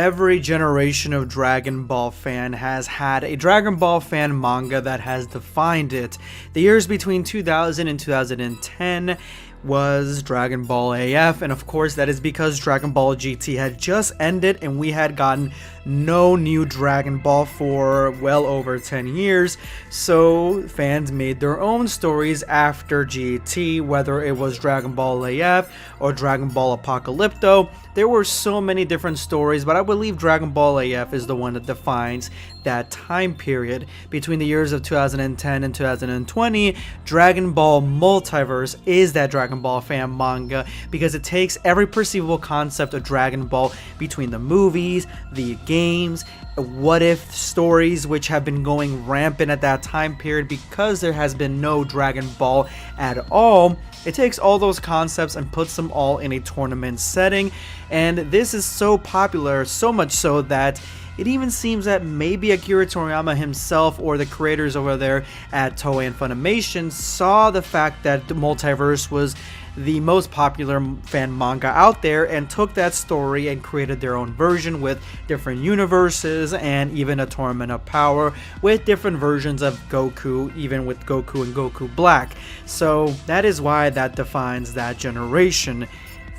Every generation of Dragon Ball fan has had a Dragon Ball fan manga that has defined it. The years between 2000 and 2010 was Dragon Ball AF, and of course that is because Dragon Ball GT had just ended and we had gotten no new Dragon Ball for well over 10 years, so fans made their own stories after GT, whether it was Dragon Ball AF or Dragon Ball Apocalypto. There were so many different stories, but I believe Dragon Ball AF is the one that defines that time period. Between the years of 2010 and 2020, Dragon Ball Multiverse is that Dragon Ball fan manga because it takes every perceivable concept of Dragon Ball between the movies, the games, what if stories, which have been going rampant at that time period because there has been no Dragon Ball at all. It takes all those concepts and puts them all in a tournament setting, and this is so popular, so much so that it even seems that maybe Akira Toriyama himself or the creators over there at Toei and Funimation saw the fact that the Multiverse was the most popular fan manga out there and took that story and created their own version with different universes and even a Tournament of Power with different versions of Goku, even with Goku and Goku Black. So that is why that defines that generation.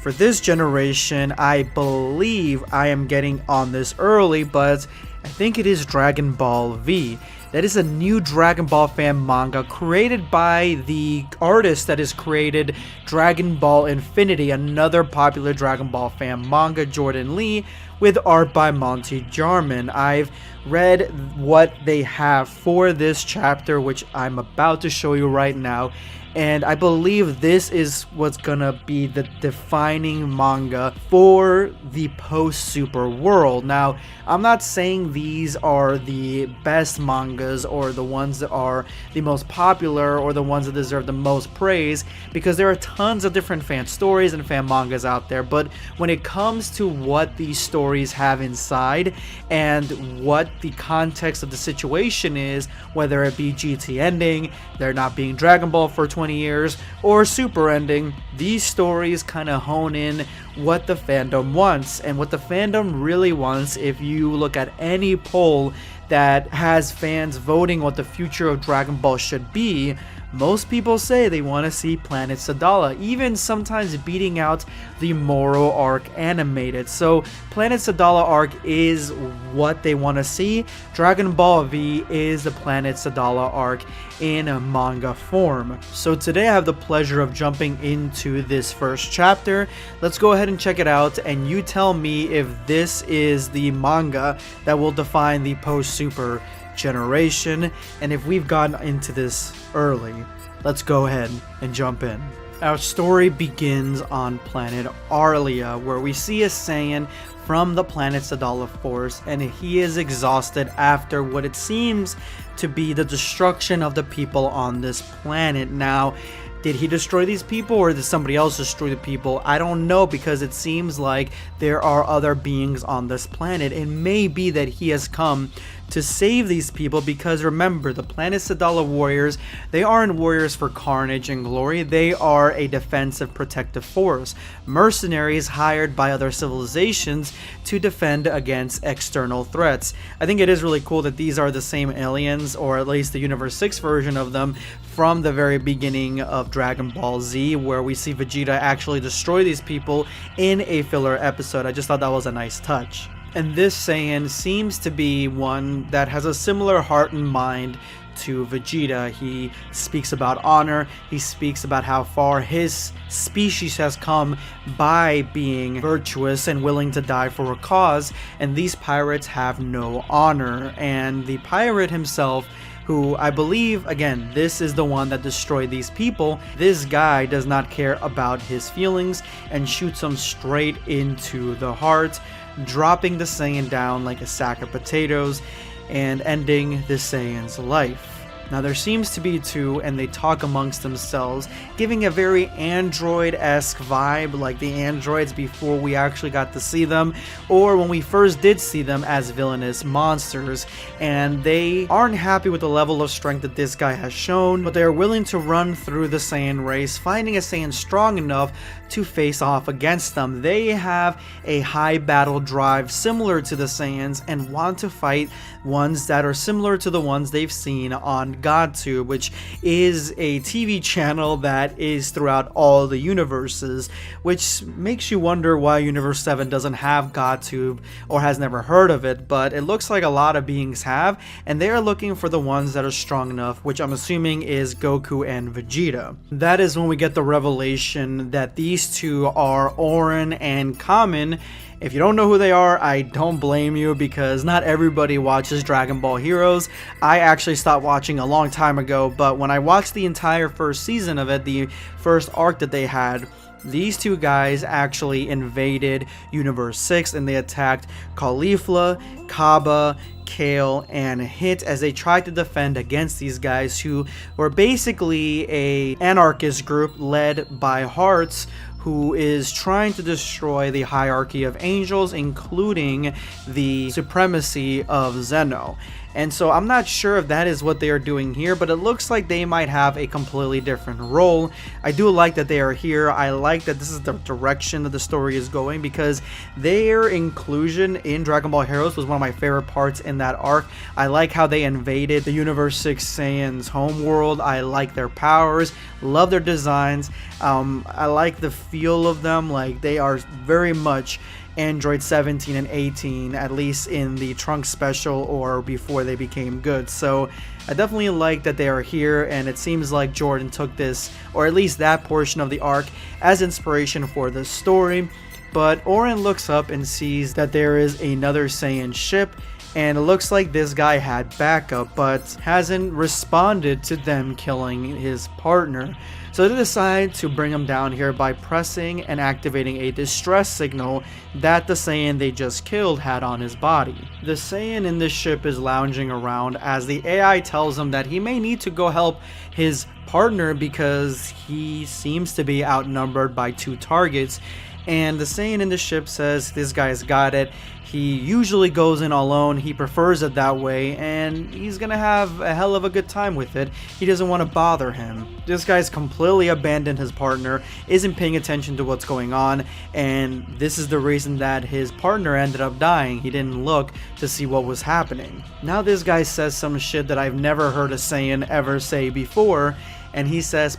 For this generation, I believe I am getting on this early, but I think it is Dragon Ball V. That is a new Dragon Ball fan manga created by the artist that has created Dragon Ball Infinity, another popular Dragon Ball fan manga, Jordan Lee, with art by Monty Jarman. I've read what they have for this chapter, which I'm about to show you right now. And I believe this is what's gonna be the defining manga for the post-Super world. Now, I'm not saying these are the best mangas or the ones that are the most popular or the ones that deserve the most praise, because there are tons of different fan stories and fan mangas out there. But when it comes to what these stories have inside and what the context of the situation is, whether it be GT ending, there not being Dragon Ball for 20 years, or Super ending, these stories kind of hone in what the fandom wants. And what the fandom really wants, if you look at any poll that has fans voting what the future of Dragon Ball should be, most people say they want to see Planet Sadala, even sometimes beating out the Moro arc animated. So Planet Sadala arc is what they want to see. Dragon Ball V is the Planet Sadala arc in a manga form. So today I have the pleasure of jumping into this first chapter. Let's go ahead and check it out, and you tell me if this is the manga that will define the post-Super generation, and if we've gotten into this early. Let's go ahead and jump in. Our story begins on planet Arlia, where we see a Saiyan from the planet Sadala Force, and he is exhausted after what it seems to be the destruction of the people on this planet. Now, did he destroy these people or did somebody else destroy the people? I don't know, because it seems like there are other beings on this planet. It may be that he has come to save these people, because remember, the planet Sadala warriors, they aren't warriors for carnage and glory. They are a defensive, protective force. Mercenaries hired by other civilizations to defend against external threats. I think it is really cool that these are the same aliens, or at least the Universe 6 version of them, from the very beginning of Dragon Ball Z, where we see Vegeta actually destroy these people in a filler episode. I just thought that was a nice touch. And this Saiyan seems to be one that has a similar heart and mind to Vegeta. He speaks about honor, he speaks about how far his species has come by being virtuous and willing to die for a cause, and these pirates have no honor. And the pirate himself, who I believe, again, this is the one that destroyed these people, this guy does not care about his feelings and shoots him straight into the heart, dropping the Saiyan down like a sack of potatoes and ending the Saiyan's life. Now there seems to be two, and they talk amongst themselves, giving a very android-esque vibe, like the androids before we actually got to see them, or when we first did see them as villainous monsters. And they aren't happy with the level of strength that this guy has shown, but they are willing to run through the Saiyan race, finding a Saiyan strong enough to face off against them. They have a high battle drive similar to the Saiyans and want to fight ones that are similar to the ones they've seen on GodTube, which is a TV channel that is throughout all the universes, which makes you wonder why Universe 7 doesn't have GodTube or has never heard of it, but it looks like a lot of beings have, and they are looking for the ones that are strong enough, which I'm assuming is Goku and Vegeta. That is when we get the revelation that these two are Oren and Kamin. If you don't know who they are, I don't blame you, because not everybody watches Dragon Ball Heroes. I actually stopped watching a long time ago, but when I watched the entire first season of it, the first arc that they had, these two guys actually invaded Universe 6 and they attacked Caulifla, Kaba, Kale, and Hit as they tried to defend against these guys who were basically a anarchist group led by Hearts, who is trying to destroy the hierarchy of angels, including the supremacy of Zeno. And so I'm not sure if that is what they are doing here, but it looks like they might have a completely different role. I do like that they are here. I like that this is the direction that the story is going, because their inclusion in Dragon Ball Heroes was one of my favorite parts in that arc. I like how they invaded the Universe 6 Saiyans homeworld. I like their powers, love their designs. I like the feel of them. Like, they are very much Android 17 and 18, at least in the Trunks special or before they became good. So I definitely like that they are here, and it seems like Jordan took this, or at least that portion of the arc, as inspiration for the story. But Oren looks up and sees that there is another Saiyan ship, and it looks like this guy had backup but hasn't responded to them killing his partner. So they decide to bring him down here by pressing and activating a distress signal that the Saiyan they just killed had on his body. The Saiyan in this ship is lounging around as the AI tells him that he may need to go help his partner because he seems to be outnumbered by two targets. And the Saiyan in the ship says this guy's got it. He usually goes in alone, he prefers it that way, and he's gonna have a hell of a good time with it. He doesn't want to bother him. This guy's completely abandoned his partner, isn't paying attention to what's going on, and this is the reason that his partner ended up dying. He didn't look to see what was happening. Now this guy says some shit that I've never heard a Saiyan ever say before, and he says,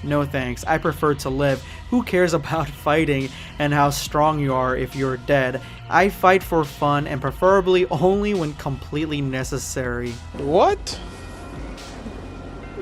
"No thanks, I prefer to live. Who cares about fighting and how strong you are if you're dead? I fight for fun and preferably only when completely necessary." What?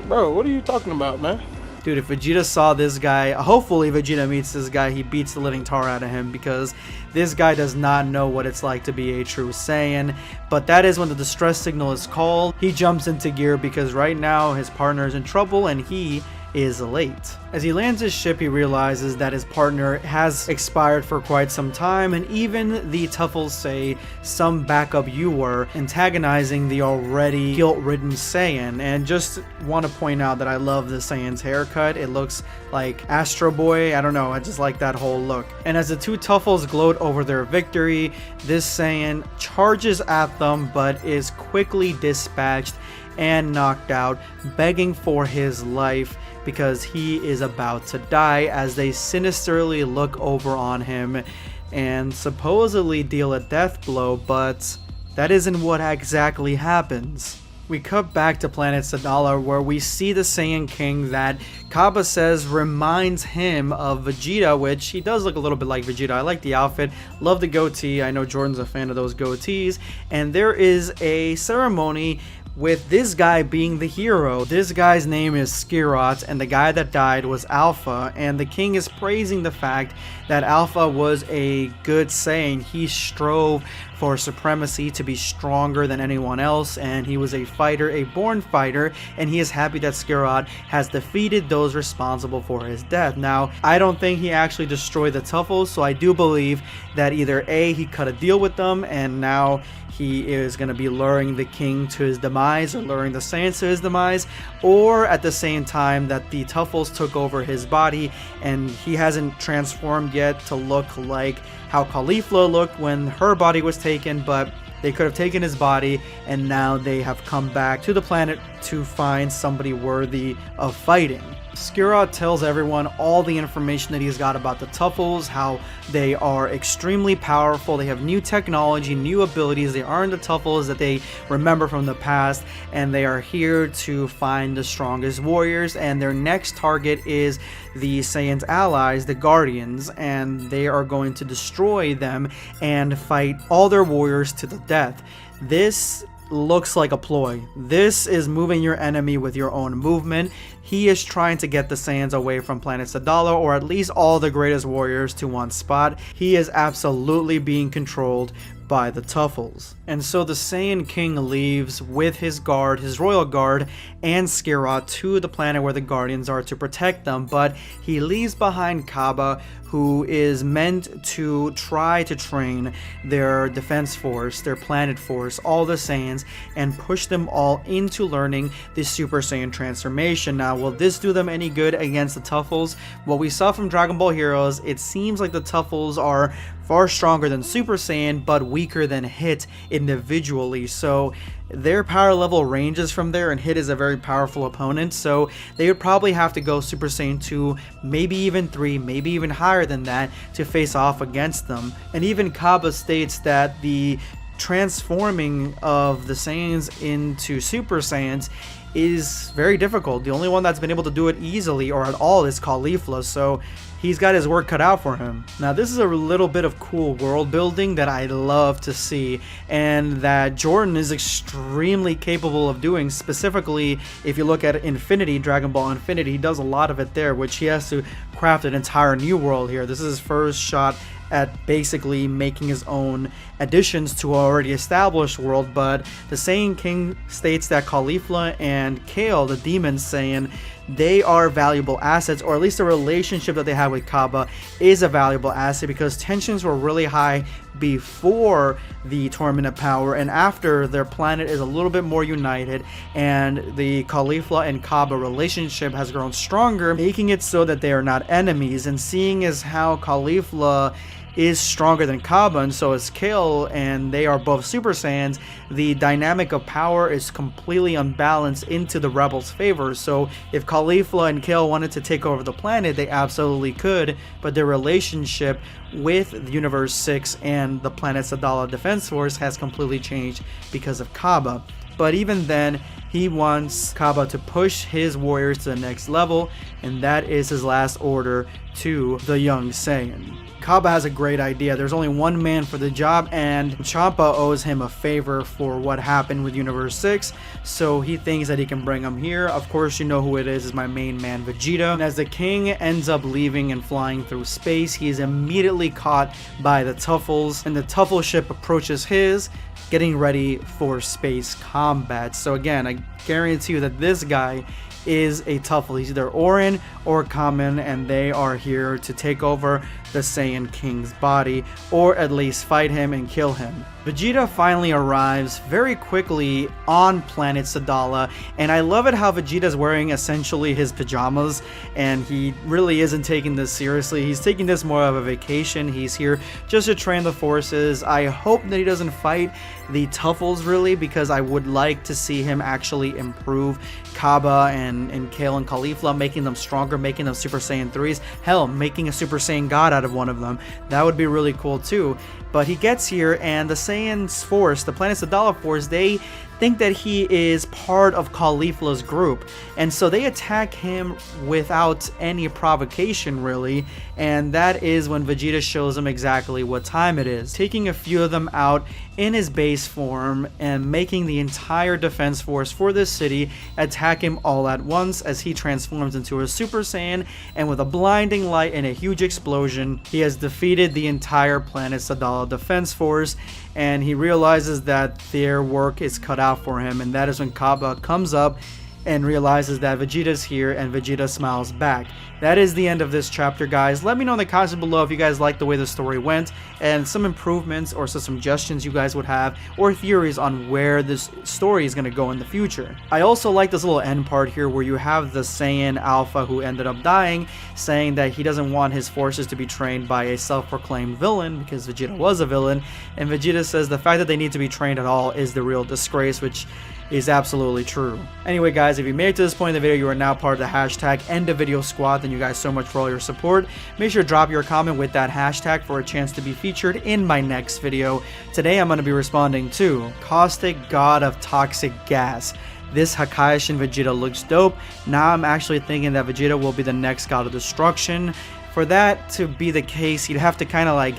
Bro, what are you talking about, man? Dude, if Vegeta saw this guy, hopefully Vegeta meets this guy, he beats the living tar out of him, because this guy does not know what it's like to be a true Saiyan. But that is when the distress signal is called. He jumps into gear because right now his partner is in trouble and he is late. As he lands his ship, he realizes that his partner has expired for quite some time, and even the Tuffle say some backup you were, antagonizing the already guilt-ridden Saiyan. And just want to point out that I love the Saiyan's haircut. It looks like Astro Boy. I don't know, I just like that whole look. And as the two Tuffles gloat over their victory, this Saiyan charges at them but is quickly dispatched and knocked out, begging for his life because he is about to die, as they sinisterly look over on him and supposedly deal a death blow, but that isn't what exactly happens. We cut back to planet Sadala, where we see the Saiyan King that Kaba says reminds him of Vegeta, which he does look a little bit like Vegeta. I like the outfit, love the goatee. I know Jordan's a fan of those goatees. And there is a ceremony with this guy being the hero. This guy's name is Skirot, and the guy that died was Alpha, and the king is praising the fact that Alpha was a good Saiyan. He strove for supremacy, to be stronger than anyone else, and he was a fighter, a born fighter, and he is happy that Skirot has defeated those responsible for his death. Now, I don't think he actually destroyed the Tuffles, so I do believe that either A, he cut a deal with them, and now he is going to be luring the king to his demise, or luring the Saiyans to his demise, or at the same time that the Tuffles took over his body and he hasn't transformed yet to look like how Caulifla looked when her body was taken, but they could have taken his body and now they have come back to the planet to find somebody worthy of fighting. Skira tells everyone all the information that he's got about the Tuffles, how they are extremely powerful, they have new technology, new abilities, they aren't the Tuffles that they remember from the past, and they are here to find the strongest warriors, and their next target is the Saiyans' allies, the Guardians, and they are going to destroy them and fight all their warriors to the death. This looks like a ploy. This is moving your enemy with your own movement. He is trying to get the Saiyans away from planet Sadala, or at least all the greatest warriors, to one spot. He is absolutely being controlled by the Tuffles. And so the Saiyan King leaves with his guard, his royal guard, and Skira to the planet where the Guardians are to protect them, but he leaves behind Kaba, who is meant to try to train their defense force, their planet force, all the Saiyans, and push them all into learning the Super Saiyan transformation. Now, will this do them any good against the Tuffles? What we saw from Dragon Ball Heroes, it seems like the Tuffles are far stronger than Super Saiyan, but weaker than Hit individually, so their power level ranges from there, and Hit is a very powerful opponent, so they would probably have to go Super Saiyan 2, maybe even 3, maybe even higher than that to face off against them. And even Kaba states that the transforming of the Saiyans into Super Saiyans is very difficult. The only one that's been able to do it easily or at all is Caulifla, so he's got his work cut out for him. Now, this is a little bit of cool world building that I love to see, and that Jordan is extremely capable of doing. Specifically, if you look at Infinity, Dragon Ball Infinity, he does a lot of it there, which he has to craft an entire new world here. This is his first shot at basically making his own additions to an already established world, but the Saiyan King states that Caulifla and Kale, the Demon Saiyan, they are valuable assets, or at least the relationship that they have with Kaba is a valuable asset, because tensions were really high before the Tournament of Power, and after their planet is a little bit more united and the Caulifla and Kaba relationship has grown stronger, making it so that they are not enemies. And seeing as how Caulifla is stronger than Kaba, and so is Kale, and they are both Super Saiyans, the dynamic of power is completely unbalanced into the Rebels' favor. So if Caulifla and Kale wanted to take over the planet, they absolutely could, but their relationship with the Universe 6 and the planet Sadala Defense Force has completely changed because of Kaba. But even then, he wants Kaba to push his warriors to the next level, and that is his last order to the young Saiyan. Kaba has a great idea. There's only one man for the job, and Champa owes him a favor for what happened with Universe 6, so he thinks that he can bring him here. Of course, you know who it is my main man, Vegeta. And as the king ends up leaving and flying through space, he is immediately caught by the Tuffles, and the Tuffle ship approaches his, getting ready for space combat. So again, I guarantee you that this guy is a Tuffle. He's either Oren or Kamin, and they are here to take over the Saiyan King's body, or at least fight him and kill him. Vegeta finally arrives very quickly on planet Sadala, and I love it how Vegeta's wearing essentially his pajamas, and he really isn't taking this seriously. He's taking this more of a vacation. He's here just to train the forces. I hope that he doesn't fight the Tuffles really, because I would like to see him actually improve Kaba and Kale and Caulifla, making them stronger, making them Super Saiyan 3s, hell, making a Super Saiyan God out of one of them. That would be really cool too. But he gets here, and the Saiyan's force, the planet Sadala force, they think that he is part of Caulifla's group, and so they attack him without any provocation really, and that is when Vegeta shows them exactly what time it is, taking a few of them out in his base form and making the entire defense force for this city attack him all at once as he transforms into a Super Saiyan, and with a blinding light and a huge explosion, he has defeated the entire planet Sadala defense force, and he realizes that their work is cut out for him. And that is when Kaba comes up and realizes that Vegeta's here, and Vegeta smiles back. That is the end of this chapter, guys. Let me know in the comments below if you guys like the way the story went, and some improvements or some suggestions you guys would have, or theories on where this story is going to go in the future. I also like this little end part here where you have the Saiyan Alpha who ended up dying, saying that he doesn't want his forces to be trained by a self-proclaimed villain, because Vegeta was a villain, and Vegeta says the fact that they need to be trained at all is the real disgrace, which is absolutely true. Anyway, guys, if you made it to this point in the video, you are now part of the hashtag #EndOfVideo Squad. Thank you guys so much for all your support. Make sure to drop your comment with that hashtag for a chance to be featured in my next video. Today, I'm going to be responding to Caustic, God of Toxic Gas. This Hakaishin Vegeta looks dope. Now I'm actually thinking that Vegeta will be the next God of Destruction. For that to be the case, you'd have to kind of like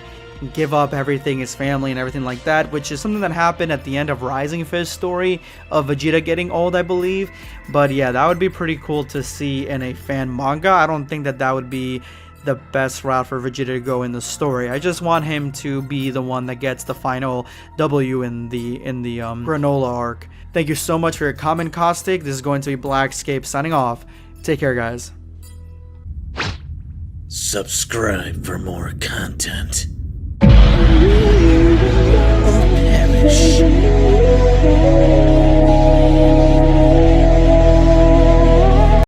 give up everything, his family and everything like that, which is something that happened at the end of Rising Fist story of Vegeta getting old, I believe. But yeah, that would be pretty cool to see in a fan manga. I don't think that that would be the best route for Vegeta to go in the story. I just want him to be the one that gets the final W in the Granola arc. Thank you so much for your comment, Caustic. This is going to be BlackScape signing off. Take care, guys. Subscribe for more content. Or perish.